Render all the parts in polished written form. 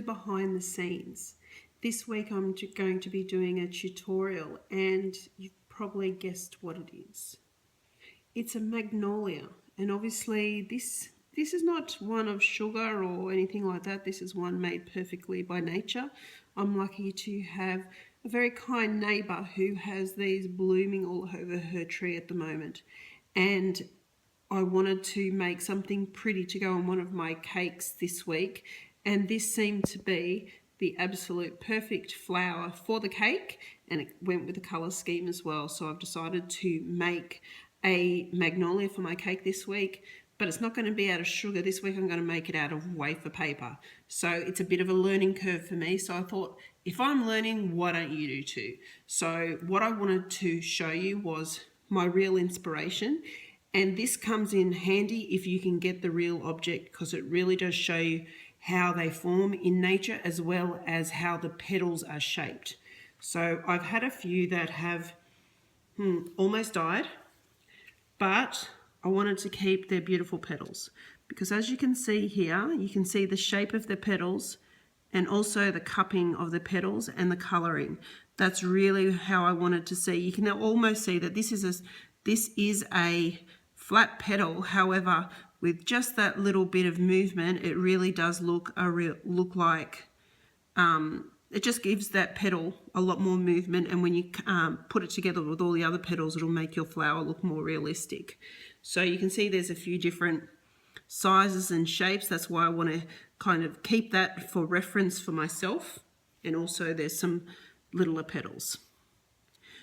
to behind the scenes. This week I'm going to be doing a tutorial, and you've probably guessed what it is. It's a magnolia, and obviously this is not one of sugar or anything like that. This is one made perfectly by nature. I'm lucky to have a very kind neighbour who has these blooming all over her tree at the moment, and I wanted to make something pretty to go on one of my cakes this week, and this seemed to be the absolute perfect flower for the cake, and it went with the colour scheme as well. So I've decided to make a magnolia for my cake this week, but it's not going to be out of sugar. This week I'm going to make it out of wafer paper. So it's a bit of a learning curve for me. So I thought, if I'm learning, why don't you do too? So what I wanted to show you was my real inspiration. And this comes in handy if you can get the real object, because it really does show you how they form in nature as well as how the petals are shaped. So I've had a few that have almost died, but I wanted to keep their beautiful petals, because as you can see here, you can see the shape of the petals and also the cupping of the petals and the colouring. That's really how I wanted to see. You can almost see that this is a flat petal. However, with just that little bit of movement, it really does look like it just gives that petal a lot more movement, and when you put it together with all the other petals, it'll make your flower look more realistic. So you can see there's a few different sizes and shapes. That's why I want to kind of keep that for reference for myself, and also there's some littler petals.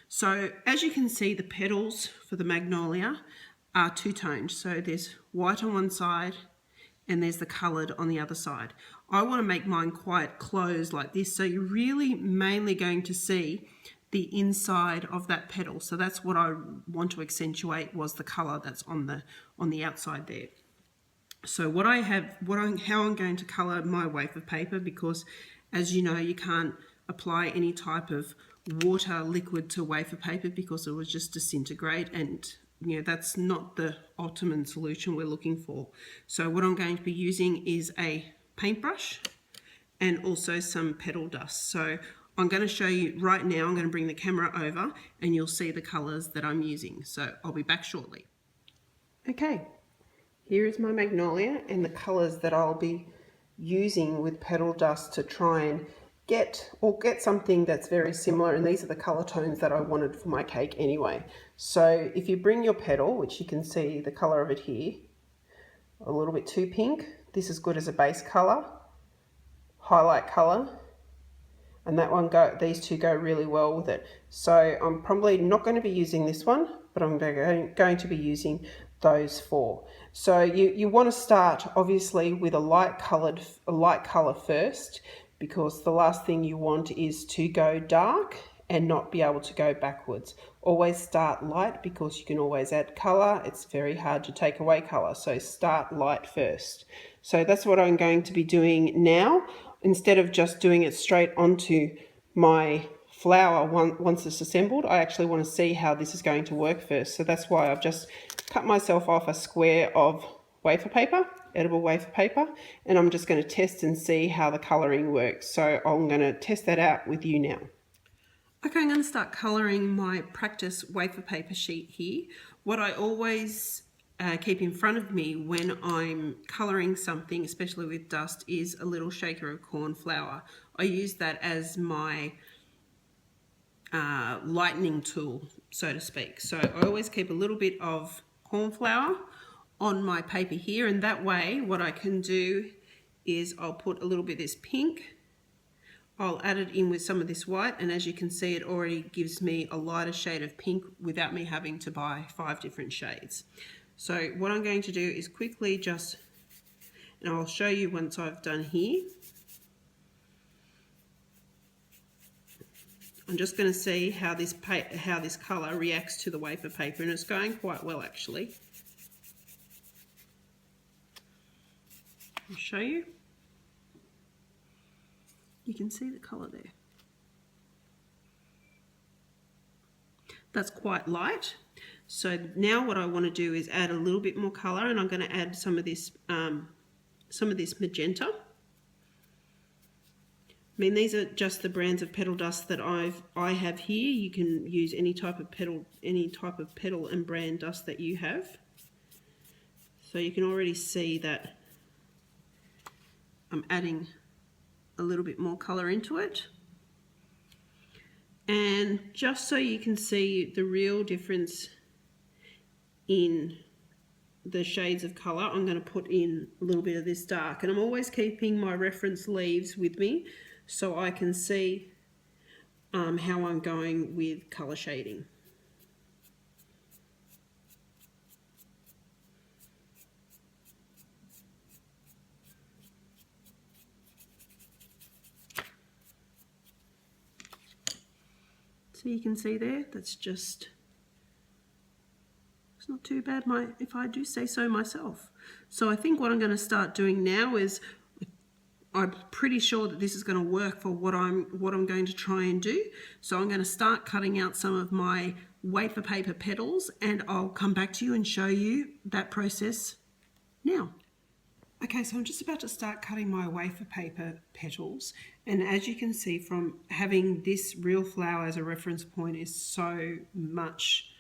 So as you can see, the petals for the magnolia are two-toned. So there's white on one side and there's the coloured on the other side. I want to make mine quite closed like this, so you're really mainly going to see the inside of that petal. So that's what I want to accentuate, was the colour that's on the outside there. So how I'm going to colour my wafer paper, because as you know, you can't apply any type of water liquid to wafer paper because it will just disintegrate, and that's not the optimum solution we're looking for. So what I'm going to be using is a paintbrush and also some petal dust. So I'm going to show you right now. I'm going to bring the camera over and you'll see the colours that I'm using. So I'll be back shortly. Okay, here is my magnolia and the colours that I'll be using with petal dust to try and get something that's very similar, and these are the colour tones that I wanted for my cake anyway. So if you bring your petal, which you can see the colour of it here, a little bit too pink, this is good as a base colour, highlight colour, and these two go really well with it. So I'm probably not going to be using this one, but I'm going to be using those four. So you want to start obviously with a light colour first, because the last thing you want is to go dark and not be able to go backwards. Always start light, because you can always add colour. It's very hard to take away colour, so start light first. So that's what I'm going to be doing now. Instead of just doing it straight onto my flower once it's assembled, I actually want to see how this is going to work first. So that's why I've just cut myself off a square of wafer paper, edible wafer paper, and I'm just going to test and see how the colouring works. So I'm going to test that out with you now. Okay, I'm going to start colouring my practice wafer paper sheet here. What I always keep in front of me when I'm colouring something, especially with dust, is a little shaker of corn flour. I use that as my lightening tool, so to speak. So I always keep a little bit of corn flour on my paper here, and that way what I can do is I'll put a little bit of this pink, I'll add it in with some of this white, and as you can see, it already gives me a lighter shade of pink without me having to buy 5 different shades. So what I'm going to do is quickly and I'll show you once I've done here. I'm just going to see how this colour reacts to the wafer paper, and it's going quite well actually. I'll show you. You can see the colour there. That's quite light. So now what I want to do is add a little bit more colour, and I'm going to add some of this magenta. I mean, these are just the brands of petal dust that I have here. You can use any type of petal and brand dust that you have. So you can already see that I'm adding a little bit more colour into it. And just so you can see the real difference in the shades of colour, I'm going to put in a little bit of this dark. And I'm always keeping my reference leaves with me so I can see how I'm going with colour shading. So you can see there, that's just, it's not too bad if I do say so myself. So I think what I'm going to start doing now is, I'm pretty sure that this is going to work for what I'm going to try and do. So I'm going to start cutting out some of my wafer paper petals, and I'll come back to you and show you that process now. Okay, so I'm just about to start cutting my wafer paper petals, and as you can see from having this real flower as a reference point is so much,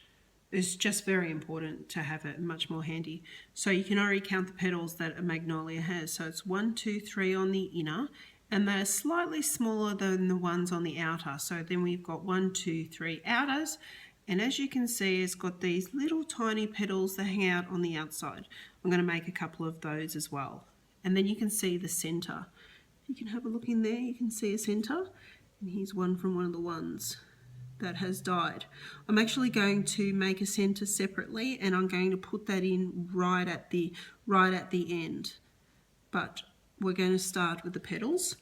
it's just very important to have it much more handy. So you can already count the petals that a magnolia has. So it's 1, 2, 3 on the inner, and they're slightly smaller than the ones on the outer. So then we've got 1, 2, 3 outers, and as you can see, it's got these little tiny petals that hang out on the outside. I'm going to make a couple of those as well. And then you can see the center. You can have a look in there, you can see a center. And here's one from one of the ones that has died. I'm actually going to make a center separately, and I'm going to put that in right at the end. But we're going to start with the petals.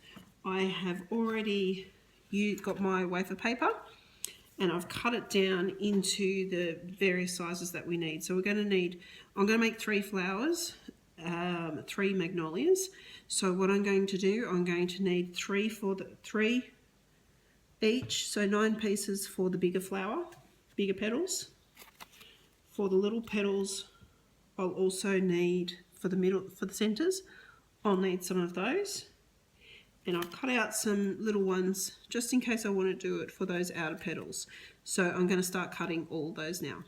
I have already got my wafer paper, and I've cut it down into the various sizes that we need. So we're going to need, I'm going to make 3 flowers, 3 magnolias. So what I'm going to do, I'm going to need 3 each, so 9 pieces for the bigger flower, bigger petals. For the little petals, I'll also need, for the middle, for the centers, I'll need some of those. And I've cut out some little ones just in case I want to do it for those outer petals. So I'm going to start cutting all those now.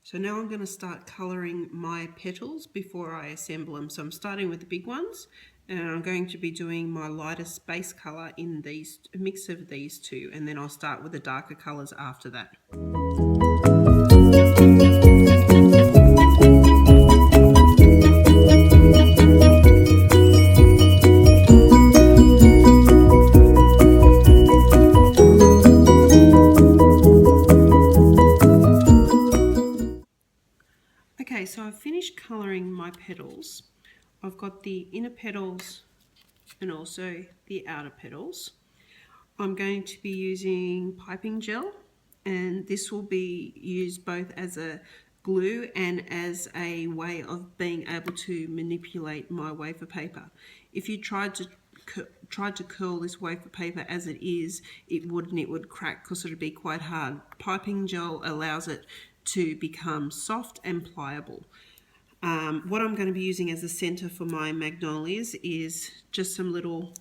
So now I'm going to start colouring my petals before I assemble them. So I'm starting with the big ones, and I'm going to be doing my lightest base colour in these, a mix of these two, and then I'll start with the darker colours after that. Okay, so I've finished colouring my petals. I've got the inner petals and also the outer petals. I'm going to be using piping gel, and this will be used both as a glue and as a way of being able to manipulate my wafer paper. If you tried to curl this wafer paper as it is, it would crack because it would be quite hard. Piping gel allows it to become soft and pliable. What I'm going to be using as a center for my magnolias is just some little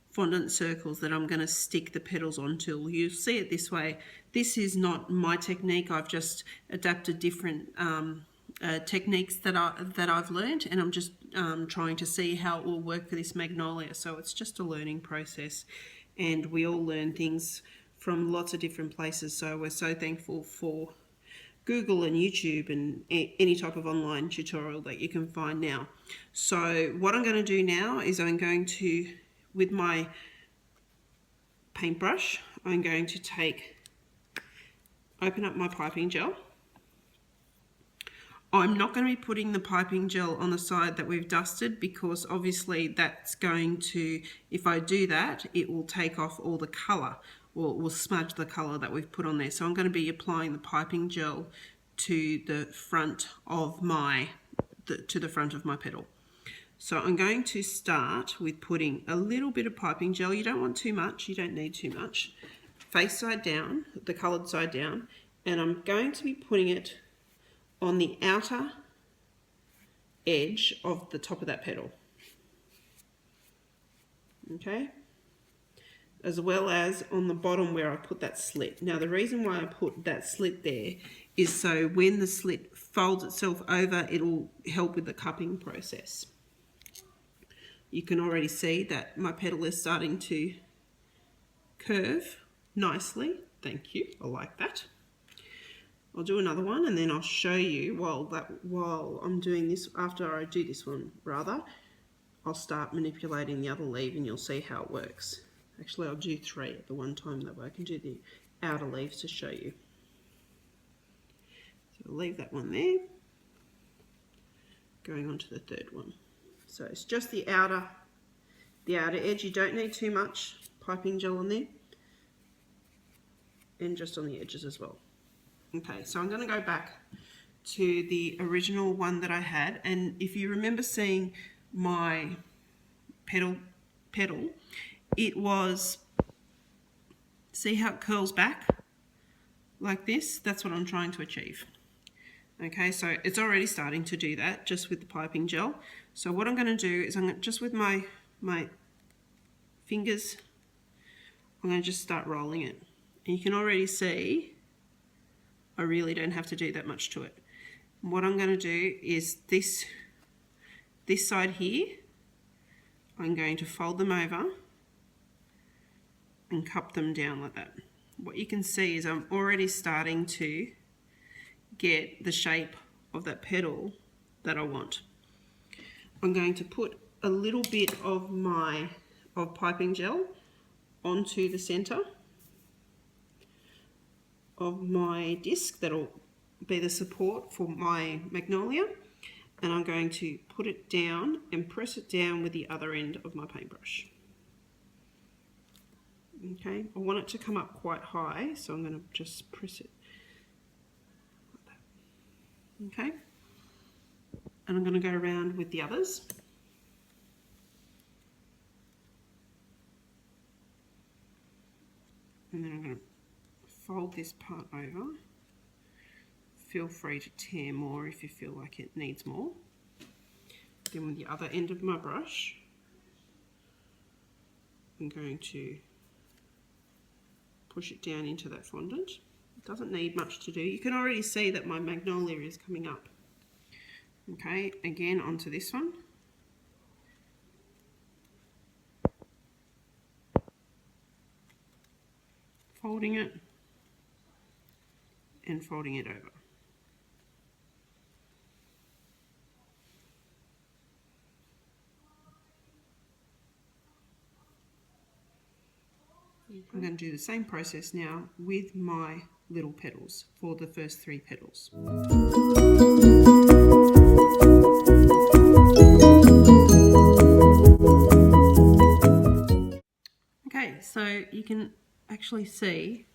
fondant circles that I'm going to stick the petals onto. You'll see it this way. This is not my technique. I've just adapted different techniques that I've learned, and I'm just trying to see how it will work for this magnolia. So it's just a learning process, and we all learn things from lots of different places. So we're so thankful for Google and YouTube and any type of online tutorial that you can find now. So what I'm going to do now is I'm going to, with my paintbrush, I'm going to open up my piping gel. I'm not going to be putting the piping gel on the side that we've dusted, because obviously that's going to, if I do that, it will take off all the colour, or will smudge the colour that we've put on there. So I'm going to be applying the piping gel to the front of my petal. So I'm going to start with putting a little bit of piping gel. You don't want too much, you don't need too much. face side down, the coloured side down, and I'm going to be putting it on the outer edge of the top of that petal. Okay, as well as on the bottom where I put that slit. Now the reason why I put that slit there is so when the slit folds itself over, it'll help with the cupping process. You can already see that my petal is starting to curve nicely. Thank you, I like that. I'll do another one and then I'll show you while I'm doing this, after I do this one rather, I'll start manipulating the other leaf and you'll see how it works. Actually, I'll do 3 at the one time, that way I can do the outer leaves to show you. So I'll leave that one there. Going on to the third one. So it's just the outer edge. You don't need too much piping gel on there. And just on the edges as well. Okay, so I'm going to go back to the original one that I had, and if you remember seeing my petal, it was, see how it curls back like this? That's what I'm trying to achieve. Okay, so it's already starting to do that just with the piping gel. So what I'm going to do is I'm going to, just with my fingers, I'm going to just start rolling it. And you can already see I really don't have to do that much to it. What I'm going to do is this side here, I'm going to fold them over and cup them down like that. What you can see is I'm already starting to get the shape of that petal that I want. I'm going to put a little bit of piping gel onto the center of my disc that'll be the support for my Magnolia, and I'm going to put it down and press it down with the other end of my paintbrush. Okay, I want it to come up quite high, so I'm going to just press it like that. Okay, and I'm going to go around with the others. And then I'm going to fold this part over. Feel free to tear more if you feel like it needs more. Then with the other end of my brush, I'm going to push it down into that fondant. It doesn't need much to do. You can already see that my Magnolia is coming up. Okay, again onto this one. Folding it and folding it over. I'm going to do the same process now with my little petals for the first 3 petals. Okay, so you can actually see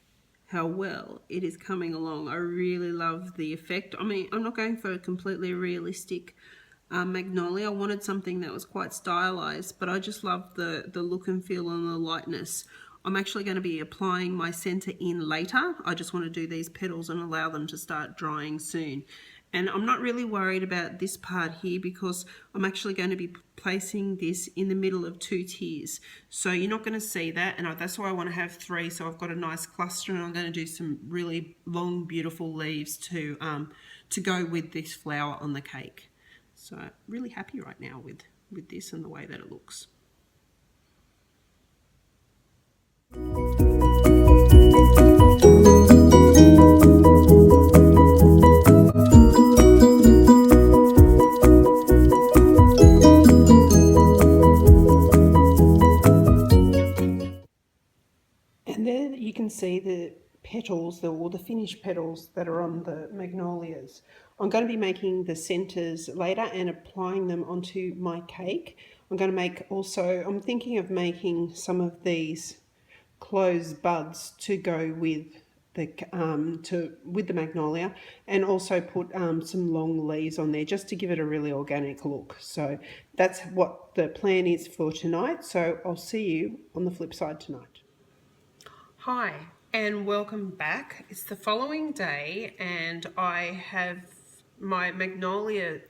how well it is coming along. I really love the effect. I mean, I'm not going for a completely realistic Magnolia. I wanted something that was quite stylized, but I just love the look and feel and the lightness. I'm actually going to be applying my center in later. I just want to do these petals and allow them to start drying soon. And I'm not really worried about this part here because I'm actually going to be placing this in the middle of 2 tiers. So you're not going to see that, and that's why I want to have 3, so I've got a nice cluster, and I'm going to do some really long, beautiful leaves to go with this flower on the cake. So really happy right now with this and the way that it looks. And there you can see the petals, or the finished petals that are on the Magnolias. I'm going to be making the centers later and applying them onto my cake. I'm going to make also, I'm thinking of making some of these closed buds to go with the Magnolia, and also put some long leaves on there just to give it a really organic look. So that's what the plan is for tonight. So I'll see you on the flip side tonight. Hi, And welcome back. It's the following day and I have my Magnolia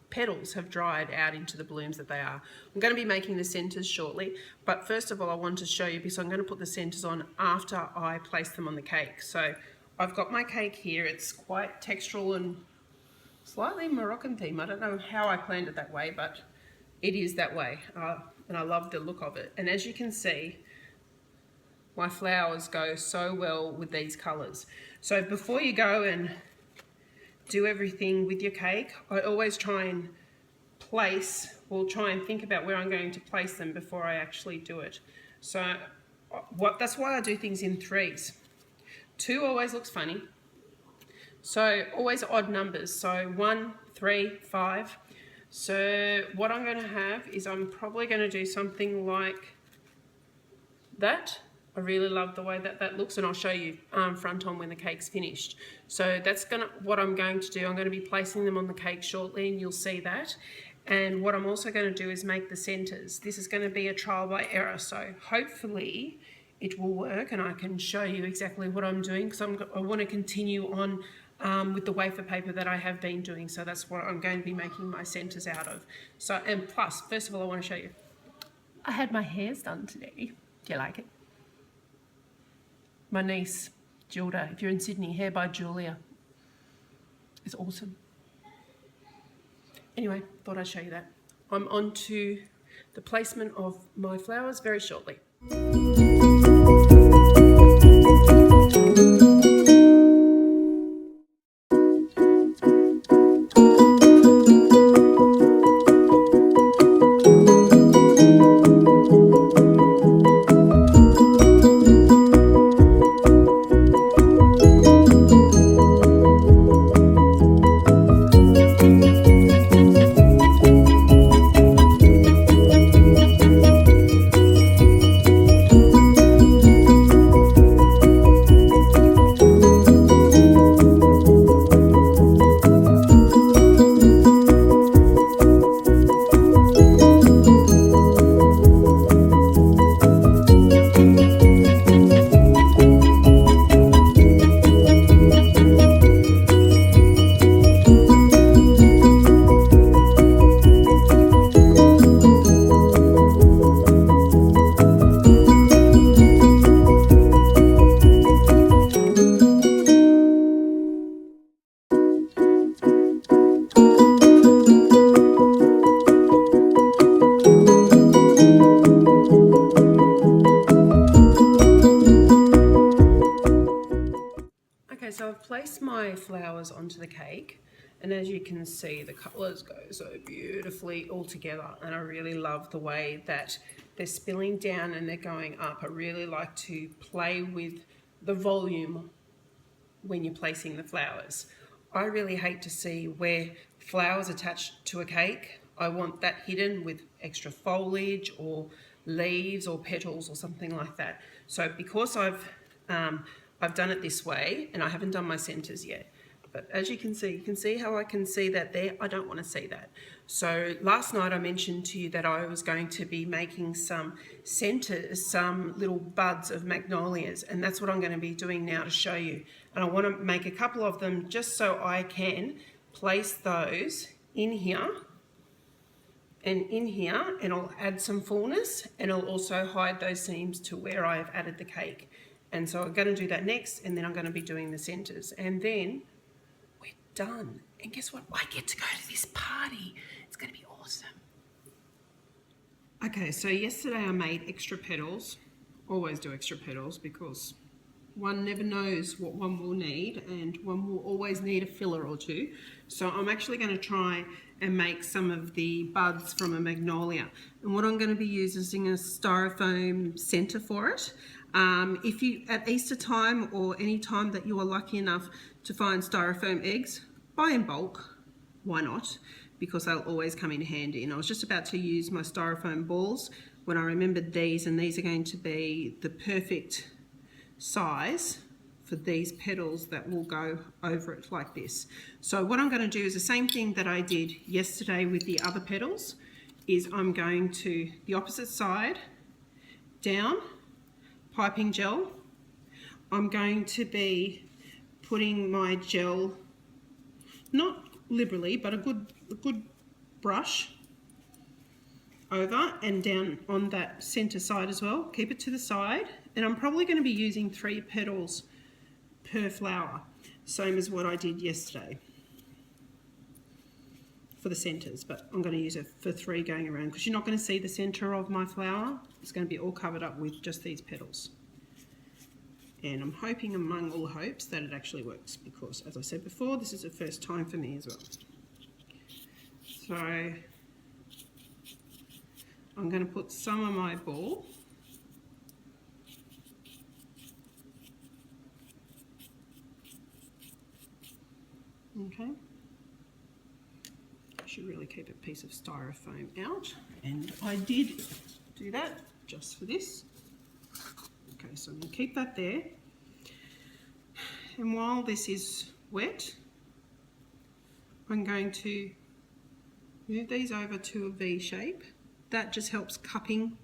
petals have dried out into the blooms that they are. I'm going to be making the centers shortly, but first of all I want to show you, because I'm going to put the centers on after I place them on the cake. So I've got my cake here. It's quite textural and slightly Moroccan theme. I don't know how I planned it that way, but it is that way, and I love the look of it. And as you can see, my flowers go so well with these colours. So before you go and do everything with your cake, I always try and try and think about where I'm going to place them before I actually do it. So that's why I do things in threes. 2 always looks funny. So always odd numbers. So 1, 3, 5. So what I'm going to have is I'm probably going to do something like that. I really love the way that looks, and I'll show you front on when the cake's finished. So that's what I'm going to do. I'm going to be placing them on the cake shortly and you'll see that. And what I'm also going to do is make the centers. This is going to be a trial by error, so hopefully it will work and I can show you exactly what I'm doing, because I want to continue on with the wafer paper that I have been doing. So that's what I'm going to be making my centers out of. So, and plus, first of all, I want to show you, I had my hairs done today. Do you like it? My niece, Gilda, if you're in Sydney, hair by Julia. It's awesome. Anyway, thought I'd show you that. I'm on to the placement of my flowers very shortly. So I've placed my flowers onto the cake, and as you can see, the colours go so beautifully all together, and I really love the way that they're spilling down and they're going up. I really like to play with the volume when you're placing the flowers. I really hate to see where flowers attached to a cake. I want that hidden with extra foliage or leaves or petals or something like that. So because I've done it this way, and I haven't done my centers yet, but as you can see how I can see that there. I don't want to see that. So last night I mentioned to you that I was going to be making some centers, some little buds of magnolias, and that's what I'm going to be doing now to show you. And I want to make a couple of them just so I can place those in here and in here, and I'll add some fullness, and I'll also hide those seams to where I have added the cake. And so I'm going to do that next, and then I'm going to be doing the centers, and then we're done. And guess what? I get to go to this party. It's going to be awesome. Okay, so yesterday I made extra petals. Always do extra petals because one never knows what one will need, and one will always need a filler or two. So I'm actually going to try and make some of the buds from a magnolia. And what I'm going to be using is a styrofoam center for it. If you, at Easter time or any time that you are lucky enough to find styrofoam eggs, buy in bulk. Why not? Because they'll always come in handy. And I was just about to use my styrofoam balls when I remembered these, and these are going to be the perfect size for these petals that will go over it like this. So what I'm going to do is the same thing that I did yesterday with the other petals, is I'm going to the opposite side down, piping gel I'm going to be putting my gel, not liberally, but a good brush over and down on that center side as well. Keep it to the side, and I'm probably going to be using 3 petals per flower, same as what I did yesterday for the centers, but I'm going to use it for 3 going around because you're not going to see the center of my flower. It's going to be all covered up with just these petals. And I'm hoping among all hopes that it actually works because, as I said before, this is the first time for me as well. So I'm going to put some of my ball okay. I should really keep a piece of styrofoam out, and I did do that just for this. Okay, so I'm going to keep that there, and while this is wet, I'm going to move these over to a V shape. That just helps cupping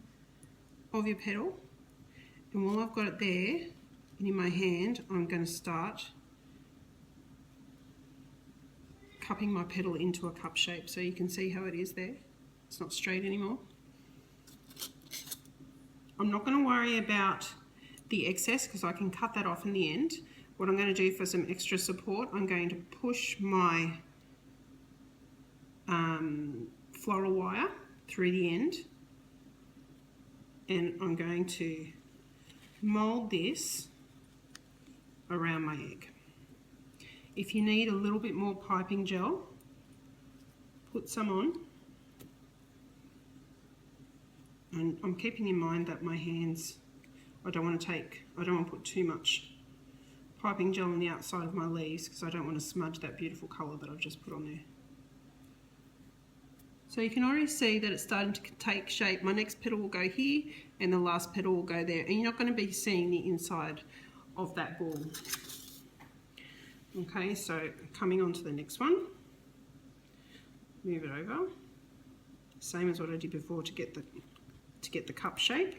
of your petal, and while I've got it there and in my hand, I'm going to start cupping my petal into a cup shape so you can see how it is there. It's not straight anymore. I'm not going to worry about the excess because I can cut that off in the end. What I'm going to do for some extra support, I'm going to push my floral wire through the end, and I'm going to mold this around my egg. If you need a little bit more piping gel, put some on. And I'm keeping in mind that my hands, I don't want to put too much piping gel on the outside of my leaves because I don't want to smudge that beautiful colour that I've just put on there. So you can already see that it's starting to take shape. My next petal will go here and the last petal will go there, and you're not going to be seeing the inside of that ball. Okay, so coming on to the next one, move it over, same as what I did before to get the cup shape.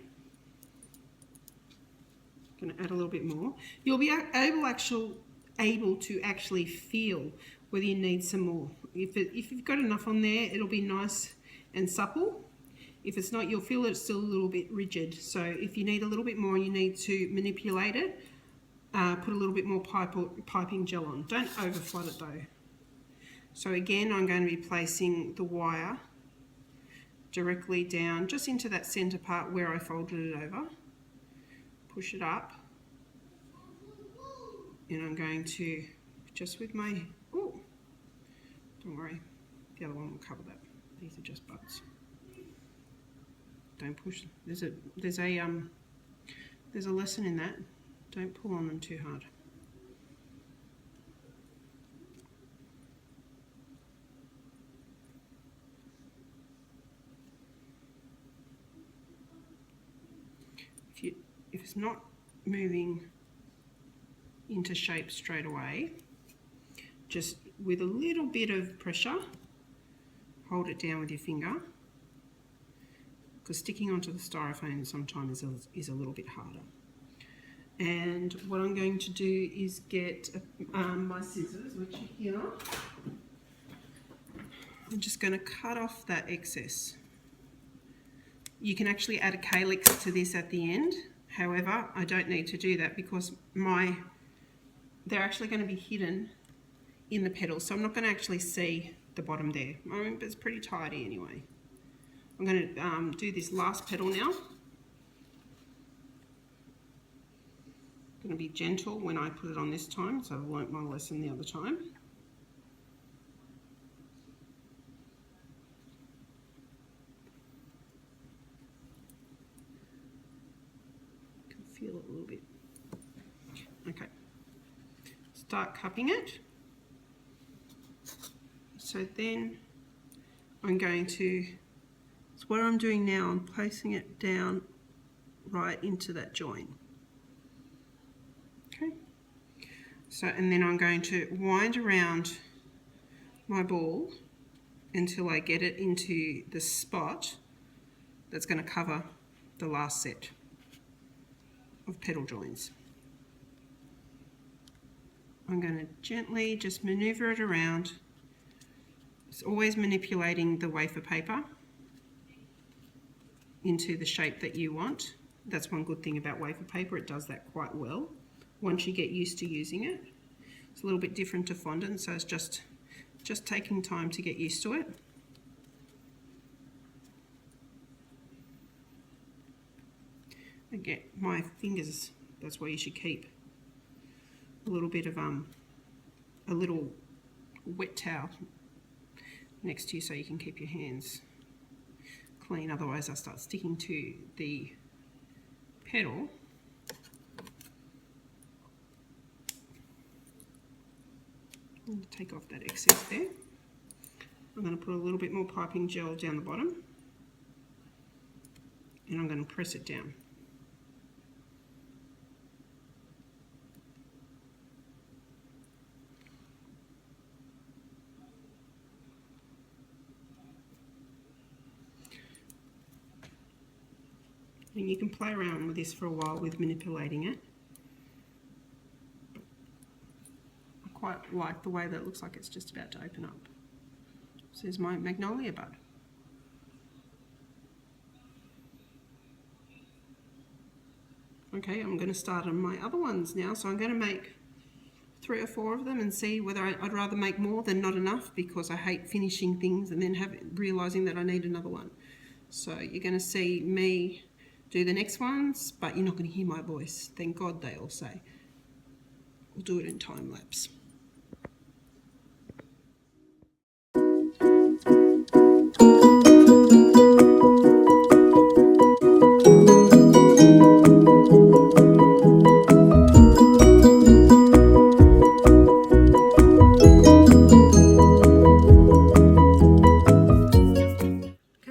Going to add a little bit more. You'll be able to actually feel whether you need some more. If you've got enough on there, it'll be nice and supple. If it's not, you'll feel it's still a little bit rigid. So if you need a little bit more, you need to manipulate it. Put a little bit more piping gel on. Don't over flood it though. So again, I'm going to be placing the wire directly down just into that center part where I folded it over. Push it up, and I'm going to just with my, oh, don't worry, the other one will cover that. These are just buds. Don't push. There's a lesson in that. Don't pull on them too hard. If it's not moving into shape straight away, just with a little bit of pressure, hold it down with your finger, because sticking onto the styrofoam sometimes is a little bit harder. And what I'm going to do is get my scissors, which are here. I'm just going to cut off that excess. You can actually add a calyx to this at the end. However, I don't need to do that because they're actually going to be hidden in the petals, so I'm not going to actually see the bottom there. I mean, but it's pretty tidy anyway. I'm going to do this last petal now. Going to be gentle when I put it on this time, so I learnt my lesson the other time. Can feel it a little bit. Okay, start cupping it. So then I'm going to, so what I'm doing now, I'm placing it down right into that join. Okay, so and then I'm going to wind around my ball until I get it into the spot that's going to cover the last set of petal joins. I'm going to gently just maneuver it around. It's always manipulating the wafer paper into the shape that you want. That's one good thing about wafer paper, it does that quite well once you get used to using it. It's a little bit different to fondant, so it's just taking time to get used to it. Again, my fingers, that's why you should keep a little bit of a little wet towel next to you so you can keep your hands clean, otherwise they'll start sticking to the petal. Take off that excess there. I'm going to put a little bit more piping gel down the bottom and I'm going to press it down. And you can play around with this for a while with manipulating it. I quite like the way that it looks like it's just about to open up. So there's my Magnolia bud. Okay, I'm going to start on my other ones now. So I'm going to make 3 or 4 of them and see whether I'd rather make more than not enough, because I hate finishing things and then realising that I need another one. So you're going to see me do the next ones, but you're not going to hear my voice. Thank God, they all say. We'll do it in time lapse.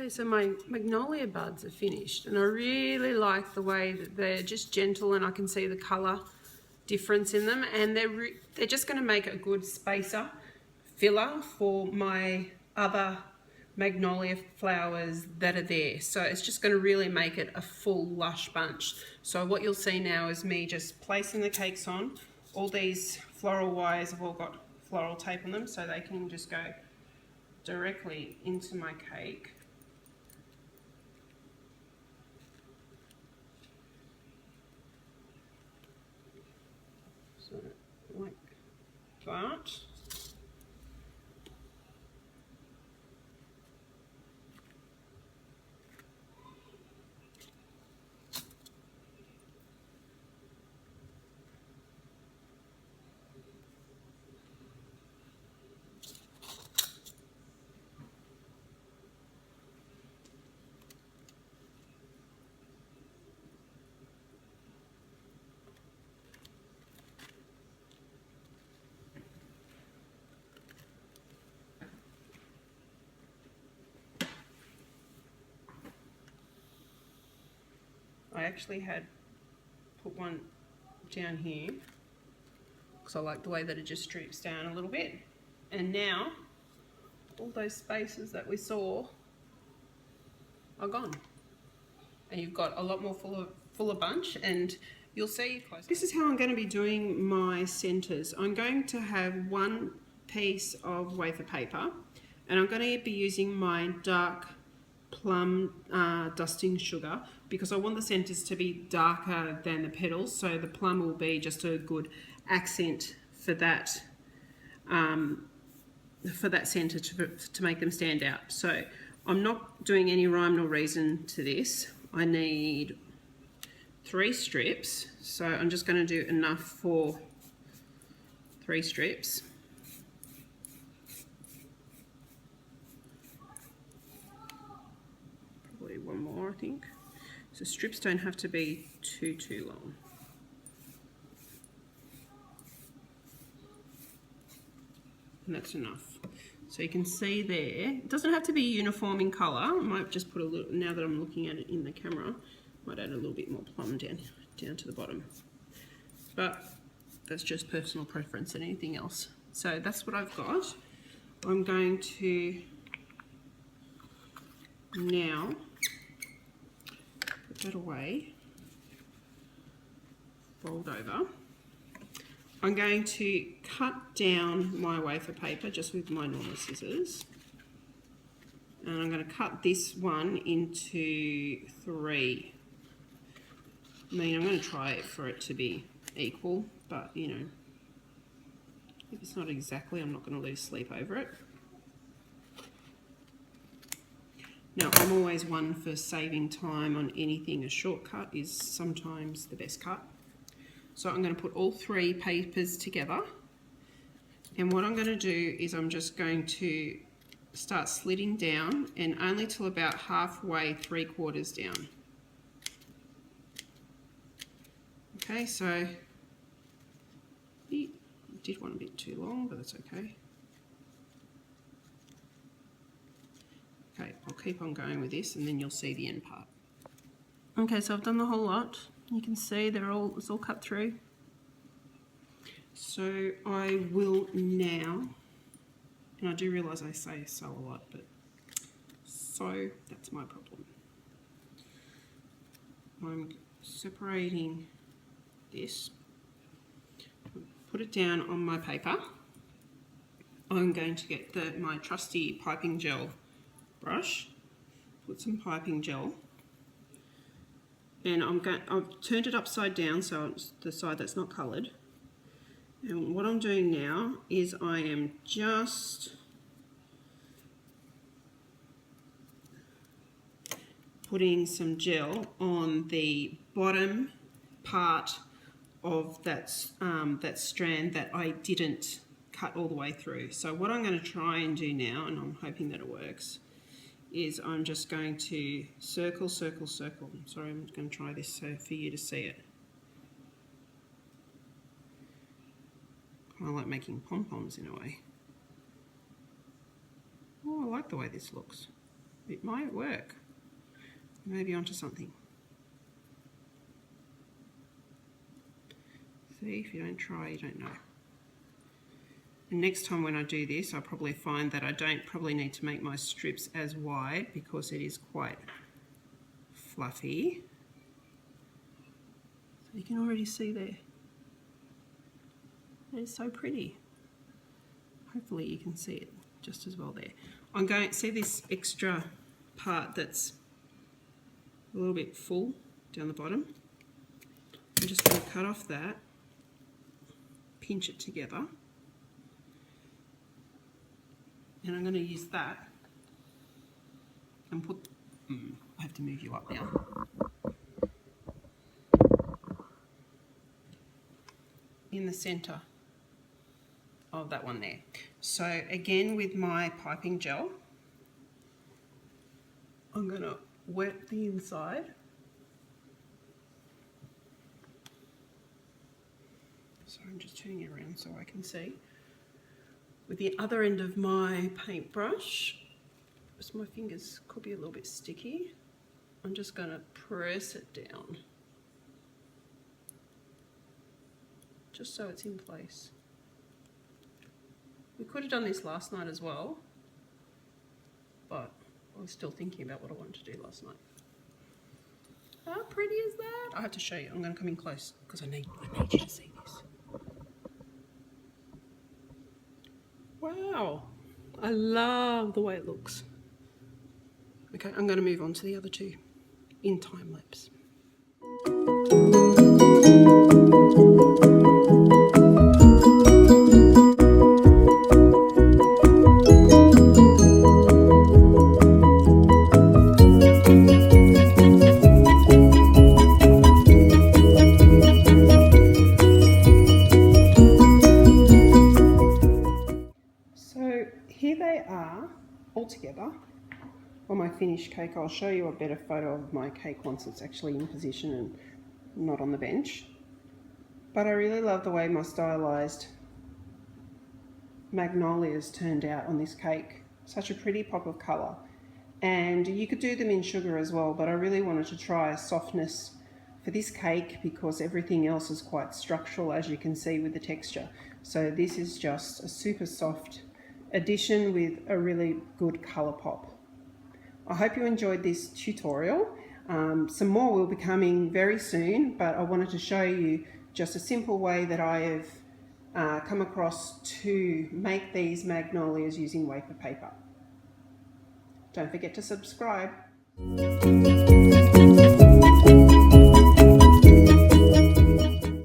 So my Magnolia buds are finished, and I really like the way that they're just gentle and I can see the colour difference in them, and they're just going to make a good spacer filler for my other Magnolia flowers that are there. So it's just going to really make it a full lush bunch. So what you'll see now is me just placing the cakes on. All these floral wires have all got floral tape on them, so they can just go directly into my cake. So, like that. I actually had put one down here because I like the way that it just droops down a little bit. And now all those spaces that we saw are gone. And you've got a lot more fuller bunch, and you'll see close. This is how I'm going to be doing my centers. I'm going to have one piece of wafer paper, and I'm going to be using my dark plum dusting sugar because I want the centers to be darker than the petals, so the plum will be just a good accent for that center to make them stand out. So I'm not doing any rhyme nor reason to this. I need 3 strips, so I'm just going to do enough for 3 strips. Probably one more, I think. So strips don't have to be too long. And that's enough. So you can see there, it doesn't have to be uniform in colour. I might just put a little, now that I'm looking at it in the camera, might add a little bit more plum down to the bottom. But that's just personal preference and anything else. So that's what I've got. I'm going to now put that away, fold over. I'm going to cut down my wafer paper just with my normal scissors. And I'm going to cut this one into 3. I mean, I'm going to try for it to be equal, but you know, if it's not exactly, I'm not going to lose sleep over it. Now, I'm always one for saving time on anything. A shortcut is sometimes the best cut. So I'm going to put all 3 papers together. And what I'm going to do is I'm just going to start slitting down, and only till about halfway, 3/4 down. Okay, so it did one a bit too long, but that's okay. Okay, I'll keep on going with this and then you'll see the end part. Okay, so I've done the whole lot. You can see it's all cut through. So I will now, and I do realise I say so a lot, but so that's my problem. I'm separating this, put it down on my paper. I'm going to get my trusty piping gel brush, put some piping gel, and I've turned it upside down so it's the side that's not coloured. And what I'm doing now is I am just putting some gel on the bottom part of that strand that I didn't cut all the way through. So what I'm going to try and do now, and I'm hoping that it works, is I'm just going to circle, circle, circle. Sorry, I'm going to try this so for you to see it. Kind of like making pom-poms in a way. Oh, I like the way this looks. It might work. Maybe onto something. See, if you don't try, you don't know. And next time when I do this, I'll probably find that I don't probably need to make my strips as wide because it is quite fluffy. So you can already see there. It's so pretty. Hopefully you can see it just as well there. I'm going to see this extra part that's a little bit full down the bottom. I'm just going to cut off that, pinch it together, and I'm going to use that and put, I have to move you up now. In the centre of that one there. So again with my piping gel, I'm going to wet the inside. So I'm just turning it around so I can see. With the other end of my paintbrush, because my fingers could be a little bit sticky, I'm just going to press it down. Just so it's in place. We could have done this last night as well, but I was still thinking about what I wanted to do last night. How pretty is that? I have to show you. I'm going to come in close because I need you to see this. Wow, I love the way it looks. Okay, I'm going to move on to the other two in time lapse. Here they are all together on my finished cake. I'll show you a better photo of my cake once it's actually in position and not on the bench. But I really love the way my stylized magnolias turned out on this cake. Such a pretty pop of colour. And you could do them in sugar as well, but I really wanted to try a softness for this cake because everything else is quite structural, as you can see with the texture. So this is just a super soft addition with a really good colour pop. I hope you enjoyed this tutorial. Some more will be coming very soon, but I wanted to show you just a simple way that I have come across to make these magnolias using wafer paper. Don't forget to subscribe.